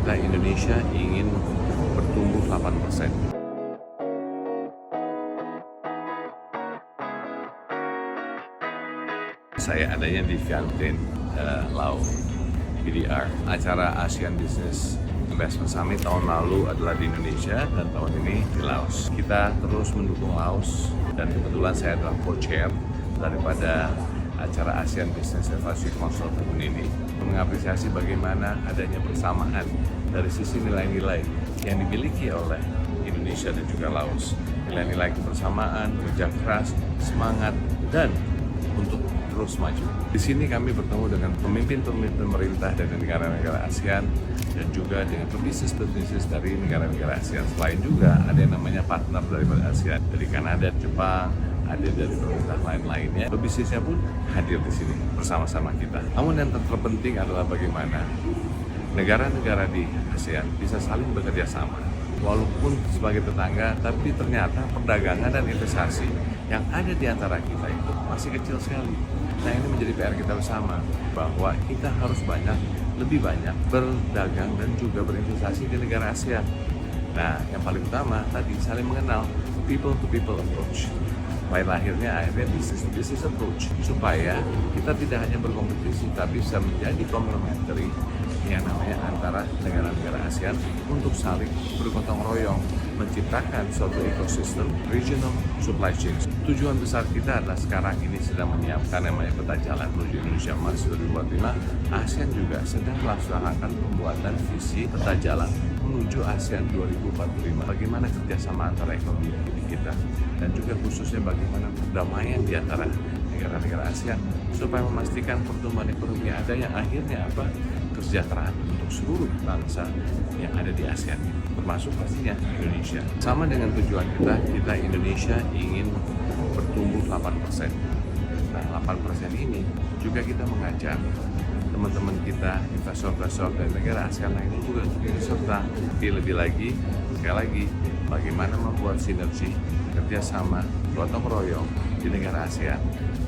kita Indonesia ingin bertumbuh 8%. Saya adanya di Vientiane, Laos, BDR. Acara ASEAN Business Investment Summit tahun lalu adalah di Indonesia dan tahun ini di Laos. Kita terus mendukung Laos dan kebetulan saya adalah co-chair daripada acara ASEAN Business Advisory Council tahun ini, mengapresiasi bagaimana adanya persamaan dari sisi nilai-nilai yang dimiliki oleh Indonesia dan juga Laos. Nilai-nilai kebersamaan, kerja keras, semangat, dan untuk terus maju. Di sini kami bertemu dengan pemimpin-pemimpin pemerintah dari negara-negara ASEAN dan juga dengan pebisnis dari negara-negara ASEAN. Selain juga ada yang namanya partner dari ASEAN, dari Kanada, Jepang, ada dari pemerintah lain-lainnya. Pebisnisnya pun hadir di sini bersama-sama kita. Namun yang terpenting adalah bagaimana negara-negara di ASEAN bisa saling bekerja sama. Walaupun sebagai tetangga, tapi ternyata perdagangan dan investasi yang ada di antara kita itu masih kecil sekali. Nah, ini menjadi PR kita bersama, bahwa kita harus lebih banyak berdagang dan juga berinvestasi di negara ASEAN. Nah, yang paling utama tadi saling mengenal, people to people approach. Akhirnya business to business approach, supaya kita tidak hanya berkompetisi tapi bisa menjadi complementary yang namanya antara negara-negara ASEAN untuk saling bergotong royong menciptakan suatu ekosistem regional supply chain. Tujuan besar kita adalah sekarang ini sedang menyiapkan namanya peta jalan menuju Indonesia Emas 2045. ASEAN juga sedang melaksanakan pembuatan visi peta jalan menuju ASEAN 2045. Bagaimana kerjasama antara ekonomi kita dan juga khususnya bagaimana perdamaian di antara negara-negara ASEAN supaya memastikan pertumbuhan ekonomi ada yang akhirnya kesejahteraan untuk seluruh bangsa yang ada di ASEAN, termasuk pastinya Indonesia. Sama dengan tujuan kita Indonesia ingin bertumbuh 8%. Nah, 8% ini juga kita mengajak teman-teman kita, investor-investor dari negara ASEAN lainnya juga untuk ikut serta. Lebih lagi, sekali lagi, bagaimana membuat sinergi, kerjasama, gotong royong di negara ASEAN.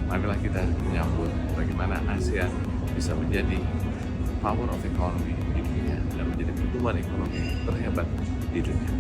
Marilah kita menyambut bagaimana ASEAN bisa menjadi power of economy di dunia dan menjadi pertumbuhan ekonomi terhebat di dunia.